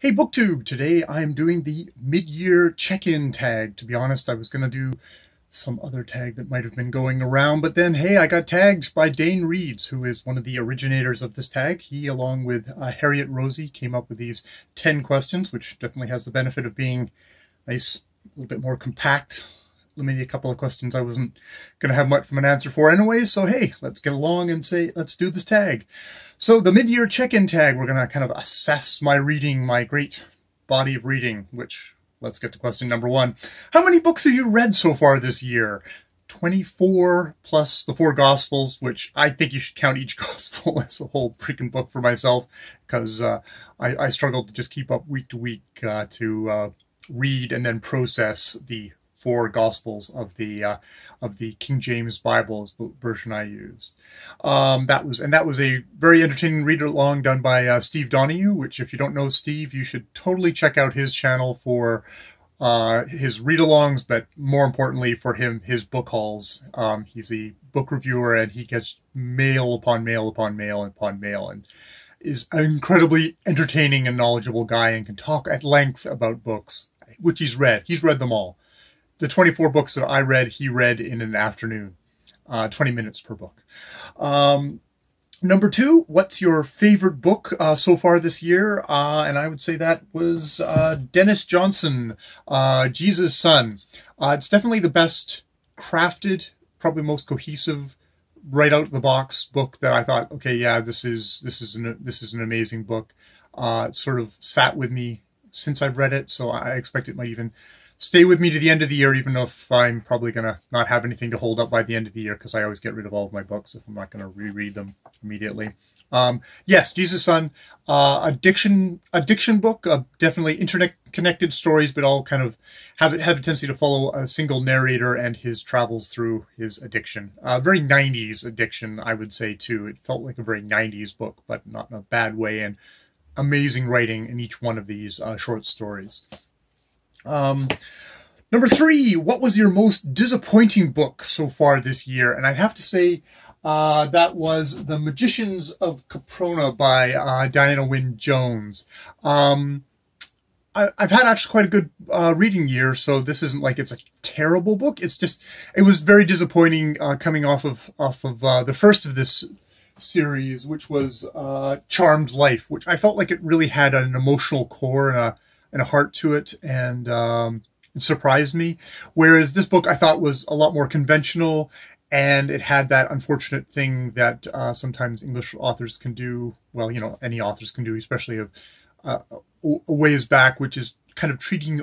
Hey BookTube! Today I'm doing the mid-year check-in tag. To be honest, I was going to do some other tag that might have been going around, but then, hey, I got tagged by Dane Reads, who is one of the originators of this tag. He, along with Harriet Rosie, came up with these 10 questions, which definitely has the benefit of being nice, a little bit more compact. Limited a couple of questions I wasn't going to have much of an answer for anyway, so hey, let's get along and say, let's do this tag. So the mid-year check-in tag, we're going to kind of assess my reading, my great body of reading, which, let's get to question number 1. How many books have you read so far this year? 24 plus the 4 Gospels, which I think you should count each Gospel as a whole freaking book for myself, because I struggled to just keep up week to week to read and then process the 4 Gospels of the King James Bible is the version I used. That was a very entertaining read-along done by Steve Donoghue, which if you don't know Steve, you should totally check out his channel for his read-alongs, but more importantly for his book hauls. He's a book reviewer and he gets mail upon mail upon mail upon mail and is an incredibly entertaining and knowledgeable guy and can talk at length about books, which he's read. He's read them all. The 24 books that I read, he read in an afternoon, 20 minutes per book. Number 2, what's your favorite book so far this year? And I would say that was Denis Johnson, Jesus' Son. It's definitely the best crafted, probably most cohesive, right out of the box book that I thought, okay, yeah, this is an amazing book. It sort of sat with me since I've read it, so I expect it might even stay with me to the end of the year, even if I'm probably going to not have anything to hold up by the end of the year, because I always get rid of all of my books if I'm not going to reread them immediately. Yes, Jesus' Son, addiction book, definitely internet-connected stories, but all kind of have a tendency to follow a single narrator and his travels through his addiction. Very 90s addiction, I would say, too. It felt like a very 90s book, but not in a bad way, and amazing writing in each one of these short stories. Number 3, what was your most disappointing book so far this year? And I'd have to say that was The Magicians of Caprona by Diana Wynne Jones. I've had actually quite a good reading year, so this isn't like it's a terrible book. It's just, it was very disappointing coming off of the first of this series, which was Charmed Life, which I felt like it really had an emotional core and a heart to it, and it surprised me. Whereas this book I thought was a lot more conventional, and it had that unfortunate thing that sometimes English authors can do, well, you know, any authors can do, especially of a ways back, which is kind of treating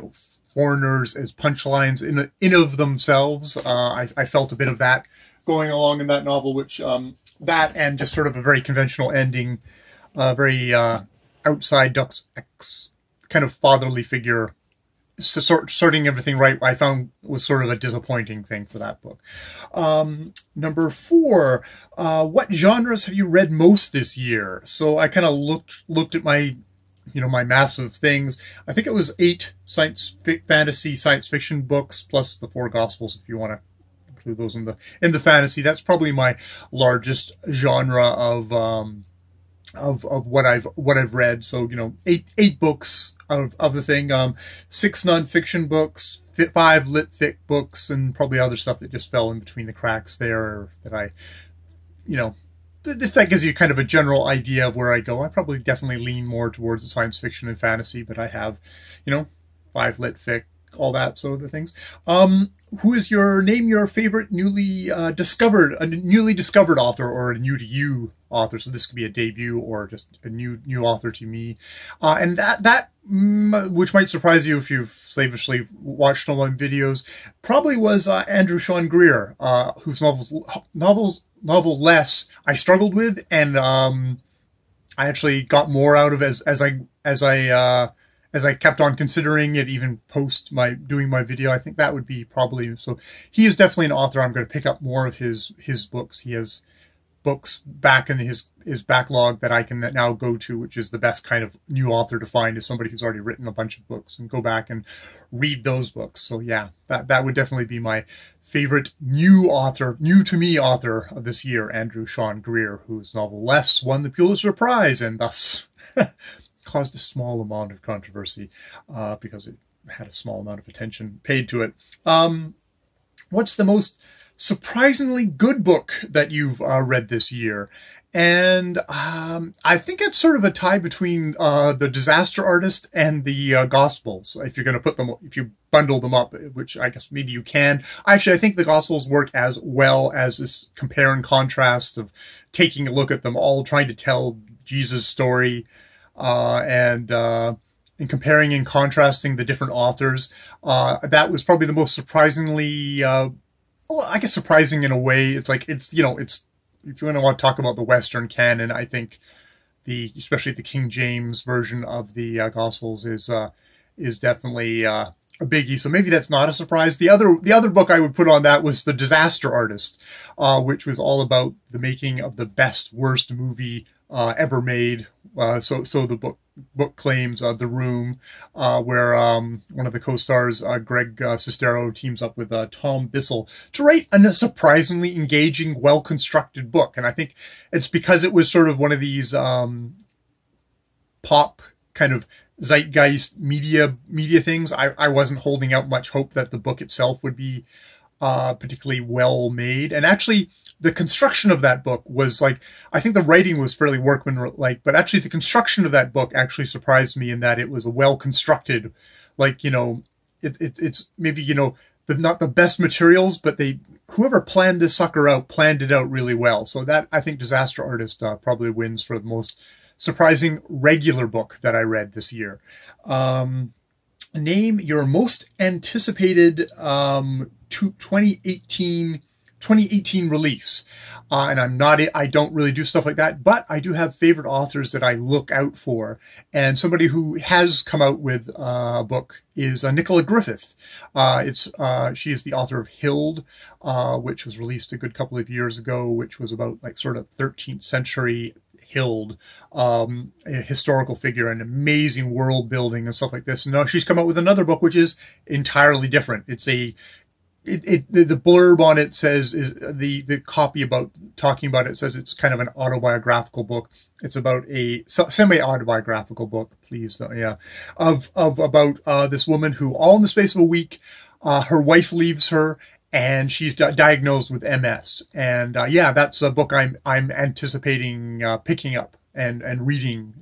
foreigners as punchlines in of themselves. I felt a bit of that going along in that novel, which that and just sort of a very conventional ending, very outside Duck's X kind of fatherly figure, sorting everything right, I found was sort of a disappointing thing for that book. Number 4, what genres have you read most this year? So I kind of looked at my, my massive things. I think it was 8 fantasy science fiction books plus the 4 Gospels, if you want to include those in the fantasy. That's probably my largest genre of what I've read. So, 8 books of the thing, 6 nonfiction books, 5 lit fic books, and probably other stuff that just fell in between the cracks there that I, if that gives you kind of a general idea of where I go. I probably definitely lean more towards the science fiction and fantasy, but I have, 5 lit fic, all that sort of things. Who is name your favorite newly discovered author, or a new to you author? So this could be a debut or just a new author to me. And that which might surprise you if you've slavishly watched all my videos, probably was Andrew Sean Greer, whose novel Less I struggled with, and I actually got more out of as I kept on considering it, even post doing my video. I think that would be probably, so he is definitely an author I'm going to pick up more of his books. He has books back in his backlog that I can now go to, which is the best kind of new author to find, is somebody who's already written a bunch of books and go back and read those books. So yeah, that would definitely be my favorite new to me author of this year, Andrew Sean Greer, whose novel Less won the Pulitzer Prize and thus caused a small amount of controversy because it had a small amount of attention paid to it. What's the most surprisingly good book that you've read this year? And I think it's sort of a tie between The Disaster Artist and the Gospels, if you're going to put them, if you bundle them up, which I guess maybe you can. Actually, I think the Gospels work as well as this compare and contrast of taking a look at them all, trying to tell Jesus' story, and comparing and contrasting the different authors. That was probably the most surprisingly, well, I guess surprising in a way. It's like, it's, you know, it's, if you want to talk about the Western canon, I think especially the King James version of the Gospels is definitely a biggie. So maybe that's not a surprise. The other book I would put on that was The Disaster Artist, which was all about the making of the best, worst movie ever made. So the book claims The Room, where one of the co-stars, Greg Sistero, teams up with Tom Bissell to write a surprisingly engaging, well-constructed book. And I think it's because it was sort of one of these pop kind of zeitgeist media things. I wasn't holding out much hope that the book itself would be particularly well made. And actually, the construction of that book was like, I think the writing was fairly workmanlike, but actually the construction of that book actually surprised me in that it was a well constructed, like, you know, it's maybe, you know, not the best materials, but whoever planned this sucker out planned it out really well. So that, I think Disaster Artist probably wins for the most surprising regular book that I read this year. Name your most anticipated 2018 release. And I don't really do stuff like that, but I do have favorite authors that I look out for. And somebody who has come out with a book is Nicola Griffith. She is the author of Hild, which was released a good couple of years ago, which was about like sort of 13th century Hild, a historical figure and amazing world building and stuff like this. And now she's come out with another book, which is entirely different. It's the blurb on it says, is the copy about talking about it says it's kind of an autobiographical book. It's about a semi-autobiographical book, please. Yeah. About this woman who all in the space of a week, her wife leaves her and she's diagnosed with MS. And, yeah, that's a book I'm anticipating, picking up and reading,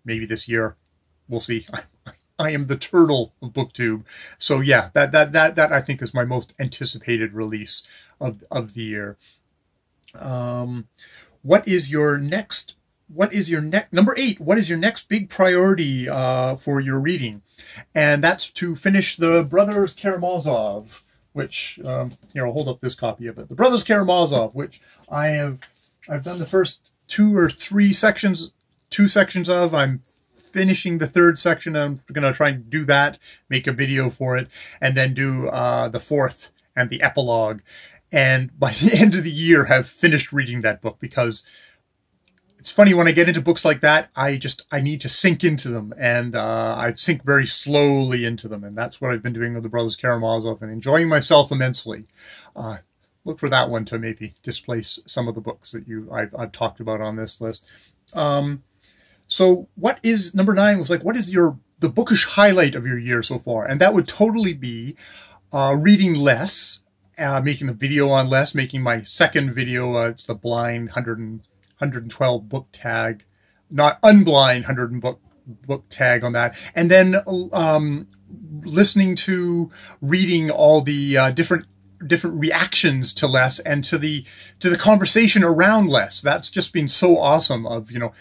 maybe this year. We'll see. I am the turtle of BookTube. So yeah, that I think is my most anticipated release of the year. What is your next number 8? What is your next big priority for your reading? And that's to finish the Brothers Karamazov, which here, I'll hold up this copy of it. The Brothers Karamazov, which I've done the first 2 or 3 sections, 2 sections of. I'm finishing the 3rd section. I'm going to try and do that, make a video for it, and then do the 4th and the epilogue. And by the end of the year, have finished reading that book, because it's funny, when I get into books like that, I need to sink into them, and I sink very slowly into them. And that's what I've been doing with the Brothers Karamazov and enjoying myself immensely. Look for that one to maybe displace some of the books that I've talked about on this list. So what is, number 9 was like, what is the bookish highlight of your year so far? And that would totally be reading less, making a video on less, making my second video, it's the blind 112 book tag, not unblind 100 book tag on that. And then reading all the different reactions to less and to the conversation around less. That's just been so awesome of, the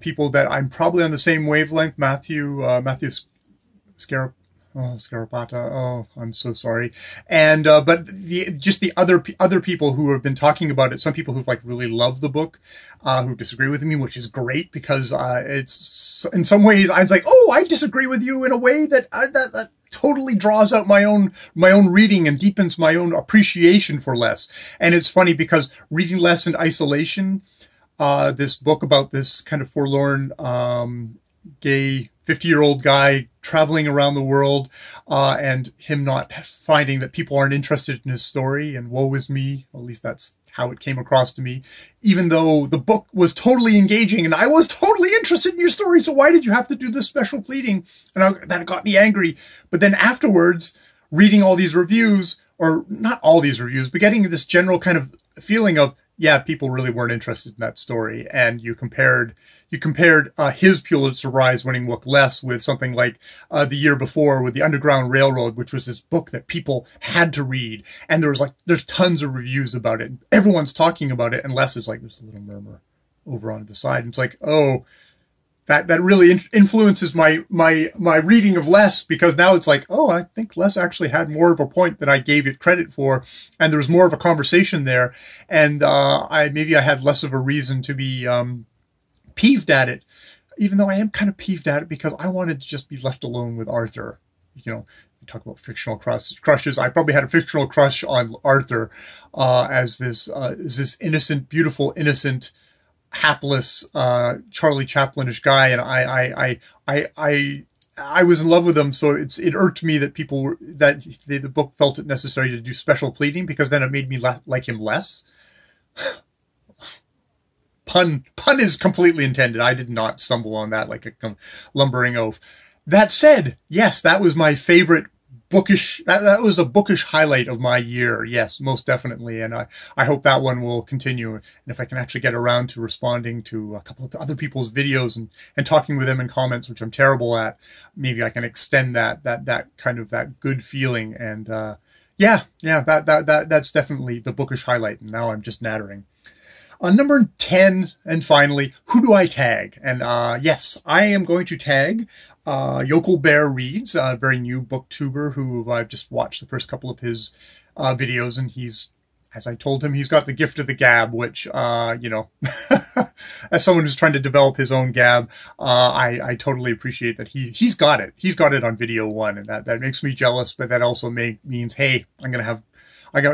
people that I'm probably on the same wavelength, Matthew Sciarappa. Oh, I'm so sorry. And, but the other people who have been talking about it, some people who've like really loved the book, who disagree with me, which is great, because, it's, in some ways, I was like, oh, I disagree with you in a way that totally draws out my own reading and deepens my own appreciation for less. And it's funny because reading less in isolation, this book about this kind of forlorn, gay 50-year-old guy traveling around the world, and him not finding that people aren't interested in his story, and woe is me. At least that's how it came across to me, even though the book was totally engaging and I was totally interested in your story, so why did you have to do this special pleading? And that got me angry. But then afterwards, reading all these reviews, or not all these reviews, but getting this general kind of feeling of, yeah, people really weren't interested in that story. And you compared his Pulitzer Prize winning book Less with something like the year before with The Underground Railroad, which was this book that people had to read. And there's tons of reviews about it. Everyone's talking about it. And Less is like, there's a little murmur over on the side. And it's like, oh, that really influences my reading of Less, because now it's like, oh, I think Less actually had more of a point than I gave it credit for. And there was more of a conversation there. And maybe I had less of a reason to be peeved at it, even though I am kind of peeved at it because I wanted to just be left alone with Arthur. You know, you talk about fictional crushes. I probably had a fictional crush on Arthur as this innocent, beautiful, innocent, hapless Charlie Chaplinish guy, and I was in love with him. So it irked me that the book felt it necessary to do special pleading, because then it made me like him less. Pun is completely intended. I did not stumble on that like a lumbering oaf. That said, yes, that was my favorite bookish, that was a bookish highlight of my year. Yes, most definitely. And I hope that one will continue. And if I can actually get around to responding to a couple of other people's videos and talking with them in comments, which I'm terrible at, maybe I can extend that kind of that good feeling. And that's definitely the bookish highlight. And now I'm just nattering. Number 10, and finally, who do I tag? And yes, I am going to tag Yokel Bear Reads, a very new booktuber who I've just watched the first couple of his videos, and he's, as I told him, he's got the gift of the gab, which, you know, as someone who's trying to develop his own gab, I totally appreciate that he's got it. He's got it on video one, and that makes me jealous, but that also means, hey, I'm going to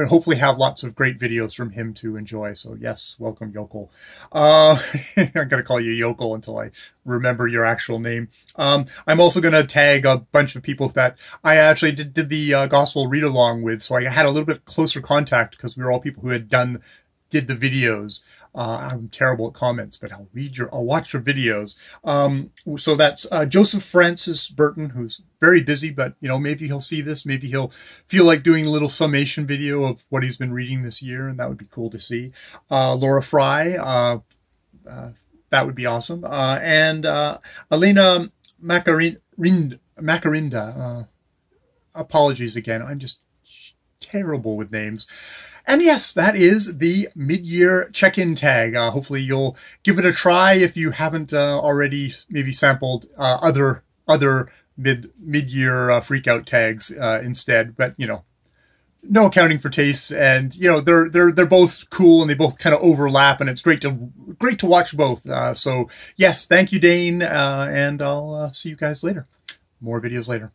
hopefully have lots of great videos from him to enjoy. So yes, welcome, Yokel. I'm going to call you Yokel until I remember your actual name. I'm also going to tag a bunch of people that I actually did the gospel read along with. So I had a little bit closer contact because we were all people who had did the videos. I'm terrible at comments, but I'll watch your videos. So that's Joseph Francis Burton, who's very busy, but you know, maybe he'll see this, maybe he'll feel like doing a little summation video of what he's been reading this year, and that would be cool to see. Laura Frey, that would be awesome. And Elena Makridina, apologies again, I'm just terrible with names. And yes, that is the mid-year check-in tag. Hopefully you'll give it a try if you haven't already maybe sampled other mid-year freak-out tags instead. But, you know, no accounting for tastes, and, you know, they're both cool and they both kind of overlap, and it's great to watch both. So yes, thank you, Dane, and I'll see you guys later. More videos later.